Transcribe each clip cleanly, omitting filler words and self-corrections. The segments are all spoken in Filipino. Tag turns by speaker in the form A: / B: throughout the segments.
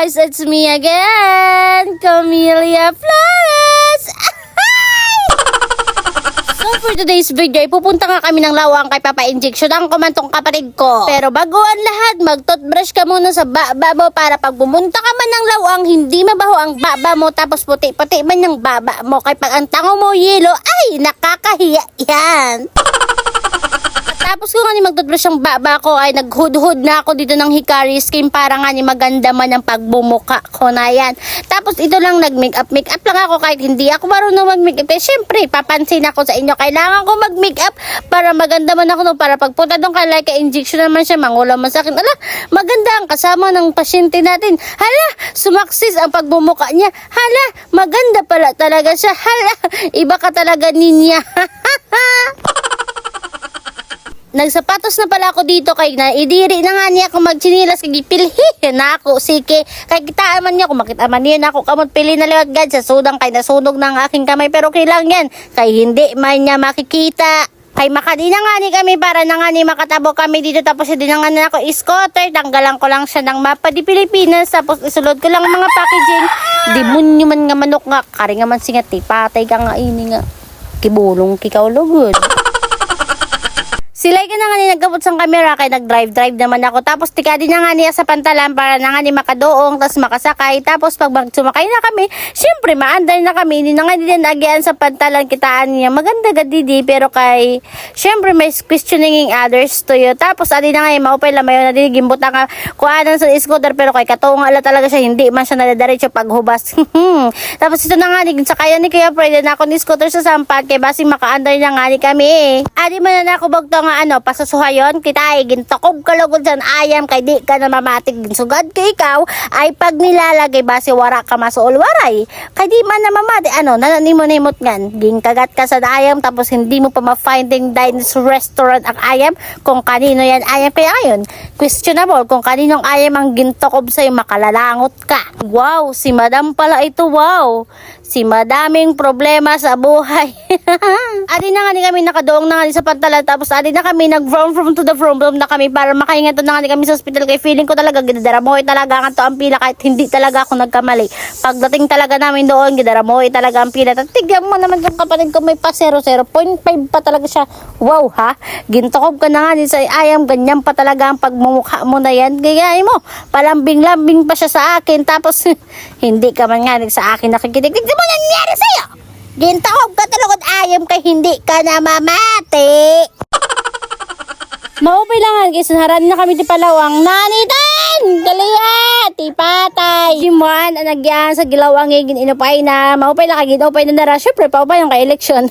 A: guys, it's me again, Camelia Flores. So for today's video, pupunta nga kami ng lawang kay Papa Injection ang kumantong kapatid ko. Pero bago ang lahat, mag-toothbrush ka muna sa baba mo para pag pumunta ka man ng lawang, hindi mabaho ang baba mo tapos puti-puti man yung baba mo. Kaya pag ang tango mo yelo, ay nakakahiya yan. Tapos kung nga ni mag-toothbrush ang baba ko ay naghud-hud na ako dito ng Hikari Skin para nga ni maganda man ang pagbumuka ko na yan. Tapos ito lang nag-makeup lang ako kahit hindi ako marunong mag-makeup. Kaya syempre papansin ako sa inyo. Kailangan ko mag-makeup para maganda man ako no, para pagpunta doon kay like injection naman siya mangulam man sa akin. Ala, maganda ang kasama ng pasyente natin. Hala, sumaksis ang pagbumuka niya. Hala, maganda pala talaga siya. Hala, iba ka talaga ninya. Nagsapatos na pala ako dito kay na idiri na nga niya ako magchinilas kay gipilhi na ako sige kay kitaan man niya kung makita man niya ako kamot pili na liwat gad sa sudang kay nasunog ng aking kamay pero kailang yan kay hindi man niya makikita kay makadi na nga ni kami para na nga ni makatabo kami dito tapos hindi na nga na ako scooter tanggalan ko lang siya ng mapa di Pilipinas tapos isulod ko lang mga packaging demonyo man nga manok nga kari nga man singat patay ka nga ini nga kibulong kikaw lugod. Sila ka na nga ni nagkabot sa camera kay nag-drive naman ako. Tapos tikadi na nga niya sa pantalan para na nga ni makadoong tapos makasakay. Tapos pag sumakay na kami, syempre maanday na kami. Hindi na nga din nagyan sa pantalan kitaan niya. Maganda gadidi pero kay syempre may questioning others to you. Tapos adi na nga yung maupay lamayo na din gimbot nga kuhanan sa scooter pero kay katong ala talaga siya hindi man siya nadadiretso paghubas. Tapos ito na nga ni sakayan ni Kuya Fred na ako ni scooter sa sampan kay basing makaanday na nga ni kami. Adi man na ako bagto nga pasasuhayon kita ay gintakob kalugod sa ayam kay di ka na mamatig sugad kay ikaw ay pag nilalagay base wara ka masuol waray kay di man na mamati nananimo-nimot ngan gingkagat ka sa ayam tapos hindi mo pa ma-finding dine sa restaurant ang ayam kung kanino yan ayam kaya ngayon questionable kung kaninong ayam ang gintakob sa'yo makalalangot ka. Wow, si madam pala ito, wow, si madaming problema sa buhay. Adi na nga ni kami nakadoong na nga sa pantalan tapos adi na kami nag-from to the from na kami para makahinga to na nga ni kami sa hospital kay feeling ko talaga gidaramoy talaga nga to ang pila kahit hindi talaga ako nagkamali. Pagdating talaga namin doon gidaramoy talaga ang pila. Tignan mo naman yung kapatid ko may pa 0.5 pa talaga siya. Wow ha, gintakob ka na nga ni sa ayam ganyan pa talaga ang pagmumukha mo na yan. Gayay mo, palambing-lambing pa siya sa akin tapos hindi ka man nga sa akin nakikinig. Tignan mo nangyari sa'yo. Gintakob ka talagod ayam kay hindi ka na mamati. Maupay lang guys, haran na kami di palawang nanitan! Galiya! Tipatay! Jimuan, nagyan sa gilawang igin inupay na maupay lang kaginupay na nara. Siyempre, paupay yung ka-eleksyon.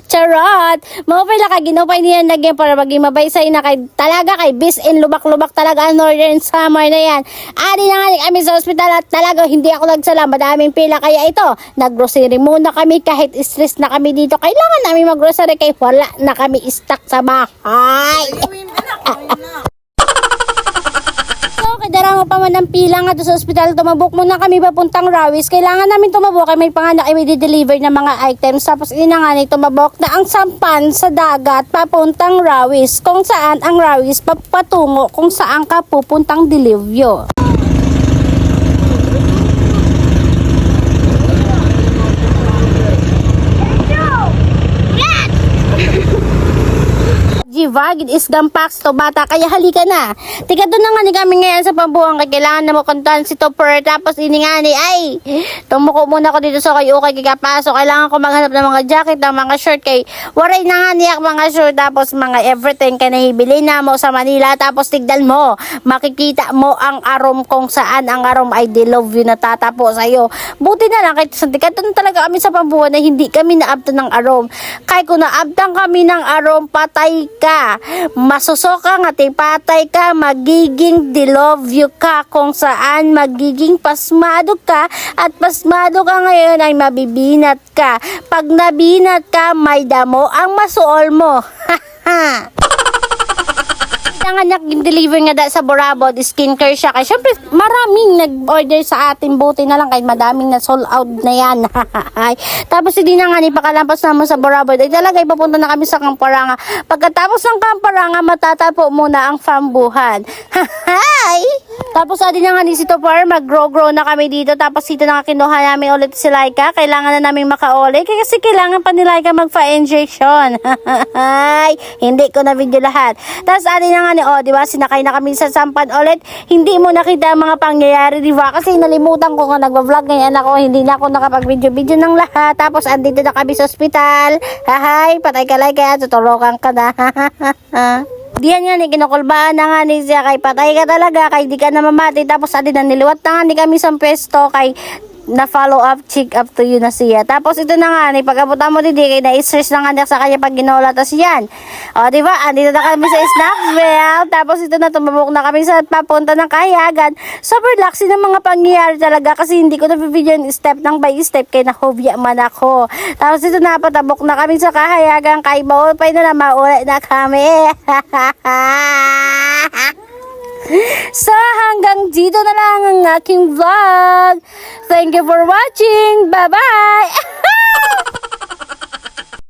A: Charot! Maupay lang kaginupay niya nagyan para maging mabaysay na kay talaga kay bis in lubak-lubak talaga ang northern summer na yan. Adi na nga kami sa ospital at talaga hindi ako nagsala. Madaming pila kaya ito. Nag-grocery muna kami kahit stress na kami dito. Kailangan namin mag-grocery kay wala na kami stock sa bahay. So, kadarama pa man ng pila nga doon sa ospital, tumabok muna kami papuntang Rawis. Kailangan namin tumabok kay may panganak ay may deliver ng mga items. Tapos inanganay tumabok na ang sampan sa dagat papuntang Rawis. Kung saan ang Rawis papatungo kung saan ka pupuntang Dilivyo. Vagid is gampax to bata kaya halika na. Tika doon na nga ni kami ngayon sa pambuang kay kailangan na mo kantahan si Topper tapos ini nga ni ay tumuko muna ako dito sa kayo kay kikapaso kailangan ko maghanap ng mga jacket ng mga shirt kay waray na nga niyak mga shirt tapos mga everything kay nahibili na mo sa Manila tapos tigdan mo makikita mo ang arom kung saan ang arom ay dilove you na tatapo sa'yo. Buti na lang kahit sa tika doon talaga kami sa pambuhan na hindi kami naabtan ng arom kay kung naabtan kami ng arom patay ka. Masusoka nga tipatay ka, magiging dilove you ka kung saan magiging pasmado ka at pasmado ka ngayon ay mabibinat ka. Pag nabinat ka, may damo ang masuol mo. Nga niya deliver nga da sa Borabod, skincare siya. Kaya syempre maraming nag-order sa atin, buti na lang kahit madaming na sold out na yan. Tapos hindi na nga ni pakalampas naman sa Borabod ay talaga ipapunta na kami sa Kamparanga. Pagkatapos ng Kamparanga matatapo muna ang fambuhan. Hi! Tapos adi na nga ni si Topar, mag-grow na kami dito. Tapos dito na kinuha namin ulit si Laika. Kailangan na namin makauli kasi kailangan pa ni Laika magpa-injection. Hindi ko na video lahat. Tapos adi na nga ni, di ba, sinakay na kami sa sampan ulit. Hindi mo nakita ang mga pangyayari, di ba? Kasi nalimutan ko nga nagva-vlog ngayon ako. Hindi na ako nakapag-video ng lahat. Tapos andito na kami sa ospital. Hahay, patay ka Laika, tutulungan ka na. Diyan nga ni kinukulbaan na nga ni siya kay patay ka talaga kay di ka na mamati. Tapos adi na niliwat na nga ni kami sa pwesto kay na follow up, check up to you na siya. Tapos ito na nga ni pag-abutan mo didi kay na-stress na nga niya sa kanya pag ginola tas yan. O di ba? Andito na kami sa Snackville. Tapos ito na tumabok na kami sa papunta ng Kahayagan. Super laxi ng mga pangyayari talaga kasi hindi ko na video step ng by step kay nahobya man ako. Tapos ito na patabok na kami sa Kahayagan kay bawal pa na mauli na kami. So hanggang dito na lang ang aking vlog. Thank you for watching. Bye bye.